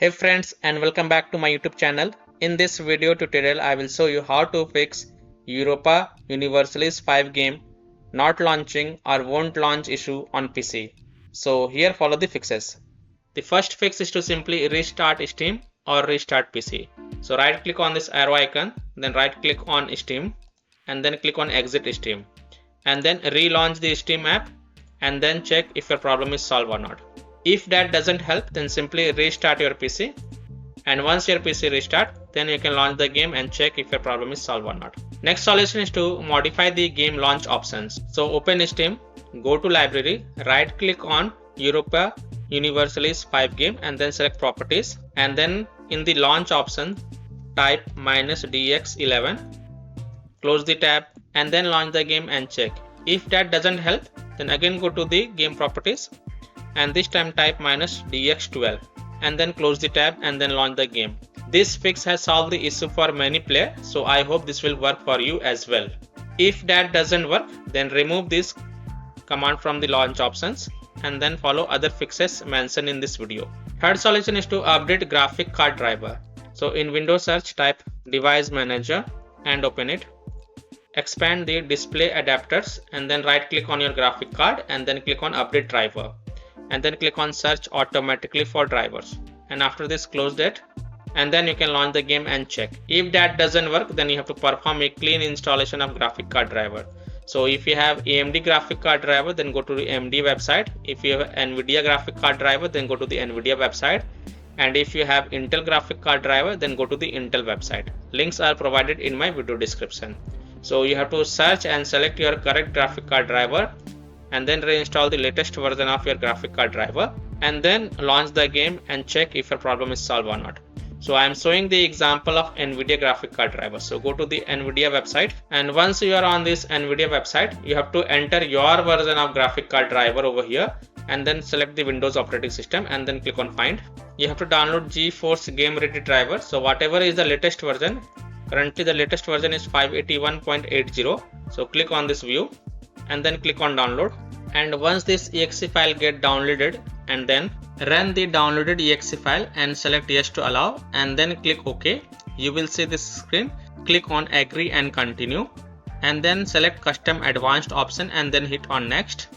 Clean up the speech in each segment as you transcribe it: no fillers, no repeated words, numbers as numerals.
Hey friends, and welcome back to my YouTube channel. In this video tutorial I will show you how to fix Europa Universalis 5 game not launching or won't launch issue on PC. So here follow the fixes. The first fix is to simply restart Steam or restart PC. So right click on this arrow icon, then right click on Steam and then click on exit Steam and then relaunch the Steam app and then check if your problem is solved or not. If that doesn't help, then simply restart your PC, and once your PC restart, then you can launch the game and check if your problem is solved or not. Next solution is to modify the game launch options. So open Steam, go to library, right click on Europa Universalis 5 game and then select properties, and then in the launch option type -dx11, close the tab and then launch the game and check. If that doesn't help, then again go to the game properties and this time type -dx12 and then close the tab and then launch the game. This fix has solved the issue for many players, so I hope this will work for you as well. If that doesn't work, then remove this command from the launch options and then follow other fixes mentioned in this video. Third solution is to update graphic card driver. So in Windows search type device manager and open it. Expand the display adapters and then right click on your graphic card and then click on update driver and then click on search automatically for drivers, and after this close that and then you can launch the game and check. If that doesn't work, then you have to perform a clean installation of graphic card driver. So if you have AMD graphic card driver, then go to the AMD website. If you have NVIDIA graphic card driver, then go to the NVIDIA website, and if you have Intel graphic card driver, then go to the Intel website. Links are provided in my video description. So you have to search and select your correct graphic card driver and then reinstall the latest version of your graphic card driver and then launch the game and check if your problem is solved or not. So I am showing the example of NVIDIA graphic card driver. So go to the NVIDIA website, and once you are on this NVIDIA website, you have to enter your version of graphic card driver over here and then select the Windows operating system and then click on find. You have to download GeForce Game Ready driver. So whatever is the latest version, currently the latest version is 581.80. So click on this view and then click on download, and once this exe file get downloaded, and then run the downloaded exe file and select yes to allow and then click OK. You will see this screen. Click on agree and continue and then select custom advanced option and then hit on next.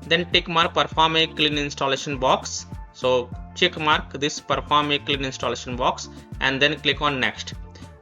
Then tick mark perform a clean installation box. So check mark this perform a clean installation box and then click on next.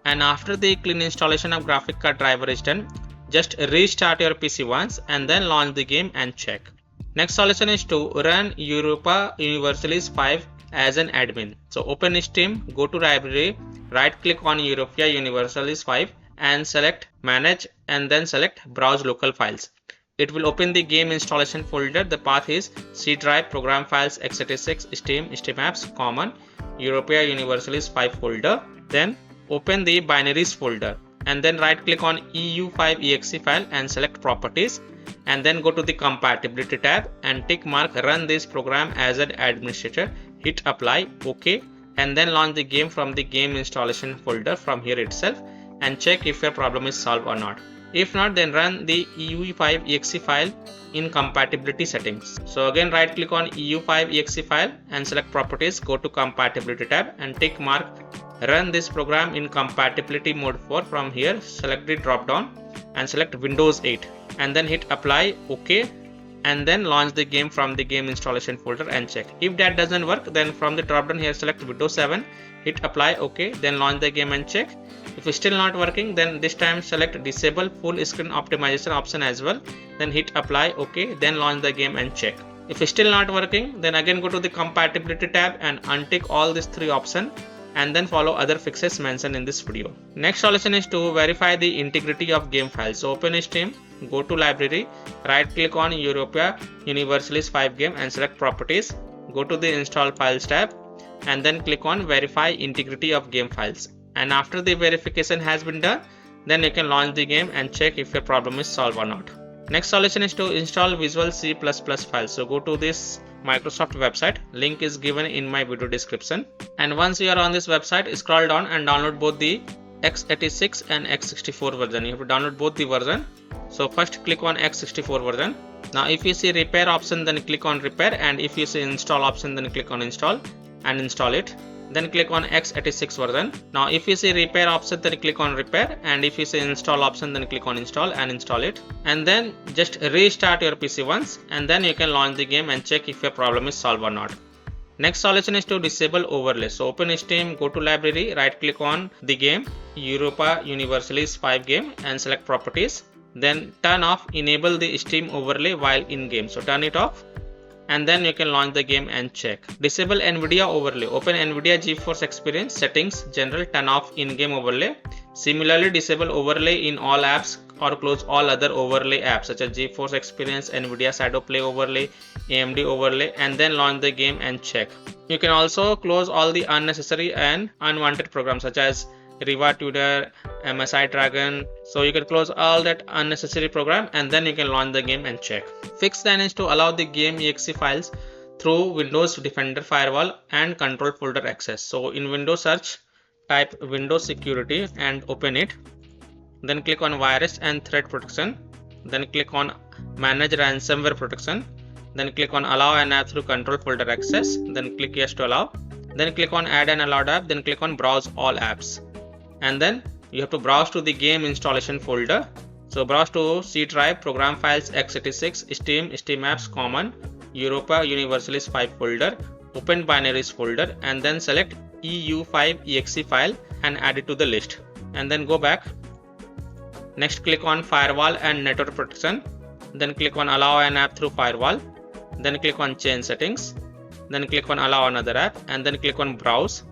And after the clean installation of graphic card driver is done, just restart your PC once and then launch the game and check. Next solution is to run Europa Universalis 5 as an admin. So open Steam, go to library, right click on Europa Universalis 5 and select manage and then select browse local files. It will open the game installation folder. The path is C drive, program files, x86, Steam, Steam apps, common, Europa Universalis 5 folder. Then open the binaries folder and then right click on EU5exe file and select properties and then go to the compatibility tab and tick mark run this program as an administrator, hit apply, OK, and then launch the game from the game installation folder from here itself and check if your problem is solved or not. If not, then run the EU5exe file in compatibility settings. So again right click on EU5exe file and select properties, go to compatibility tab and tick mark run this program in compatibility mode 4. From here select the drop down and select Windows 8 and then hit apply, OK, and then launch the game from the game installation folder and check. If that doesn't work, then from the drop down here select Windows 7, hit apply, OK, then launch the game and check. If it's still not working, then this time select disable full screen optimization option as well, then hit apply, OK, then launch the game and check. If it's still not working, then again go to the compatibility tab and untick all these three options and then follow other fixes mentioned in this video. Next solution is to verify the integrity of game files. So open Steam, go to library, right click on Europa Universalis 5 game and select properties, go to the install files tab and then click on verify integrity of game files, and after the verification has been done, then you can launch the game and check if your problem is solved or not. Next solution is to install Visual C++ files. So go to this Microsoft website, link is given in my video description, and once you are on this website, scroll down and download both the x86 and x64 version. You have to download both the version. So first click on x64 version. Now if you see repair option, then click on repair, and if you see install option, then click on install and install it. then click on x86 version. Now if you see repair option, then click on repair, and if you see install option, then click on install and install it, and then just restart your PC once, and then you can launch the game and check if your problem is solved or not. Next solution is to disable overlay. So open Steam, go to library, right click on the game, Europa Universalis V game, and select properties. Then turn off enable the Steam overlay while in game. So turn it off, and then you can launch the game and check. Disable NVIDIA overlay. Open NVIDIA GeForce Experience settings, general, turn off in-game overlay. Similarly, disable overlay in all apps or close all other overlay apps such as GeForce Experience, NVIDIA Shadow Play overlay, AMD overlay, and then launch the game and check. You can also close all the unnecessary and unwanted programs such as Riva Tutor, MSI Dragon. So you can close all that unnecessary program, and then you can launch the game and check. Fix then is to allow the game exe files through Windows Defender Firewall and control folder access. So in Windows search, type Windows Security and open it. Then click on Virus and Threat Protection. Then click on Manage Ransomware Protection. Then click on Allow an app through control folder access. Then click Yes to allow. Then click on Add an allowed app. Then click on Browse all apps. And then you have to browse to the game installation folder. So browse to C drive, program files, x86, Steam, Steam apps, common, Europa Universalis V folder, open binaries folder, and then select EU5exe file and add it to the list. And then go back. Next click on Firewall and Network Protection. Then click on Allow an app through Firewall. Then click on Change Settings. Then click on Allow another app, and then click on Browse.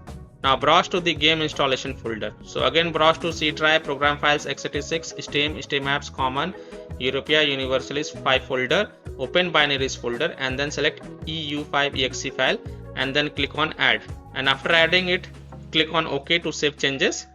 Now browse to the game installation folder. So again browse to C drive, program files, x86, Steam, Steam apps, common, Europa Universalis V folder, open binaries folder, and then select EU5exe file, and then click on Add. And after adding it, click on OK to save changes,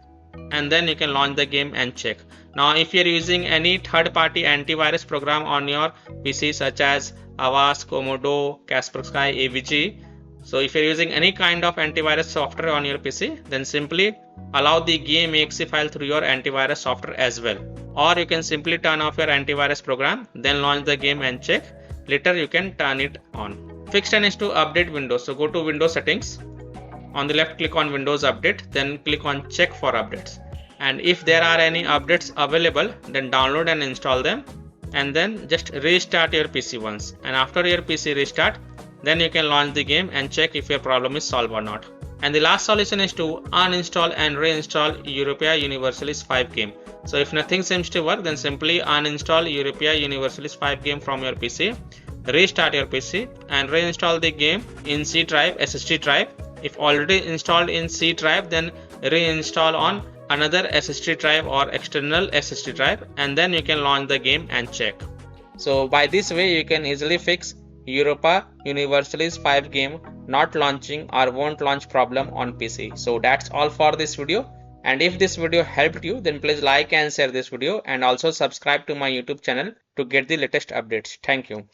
and then you can launch the game and check. Now if you are using any third-party antivirus program on your PC such as Avast, Komodo, Kaspersky, AVG, so if you're using any kind of antivirus software on your PC, then simply allow the game exe file through your antivirus software as well. Or you can simply turn off your antivirus program, then launch the game and check. Later you can turn it on. Fix is to update Windows. So go to Windows settings. On the left click on Windows Update, then click on Check for updates. And if there are any updates available, then download and install them. And then just restart your PC once. And after your PC restart, then you can launch the game and check if your problem is solved or not. And the last solution is to uninstall and reinstall Europa Universalis V game. So if nothing seems to work, then simply uninstall Europa Universalis V game from your PC, restart your PC, and reinstall the game in C drive, SSD drive. If already installed in C drive, then reinstall on another SSD drive or external SSD drive, and then you can launch the game and check. So by this way you can easily fix Europa Universalis V game not launching or won't launch problem on PC. So that's all for this video, and if this video helped you, then please like and share this video, and also subscribe to my YouTube channel to get the latest updates. Thank you.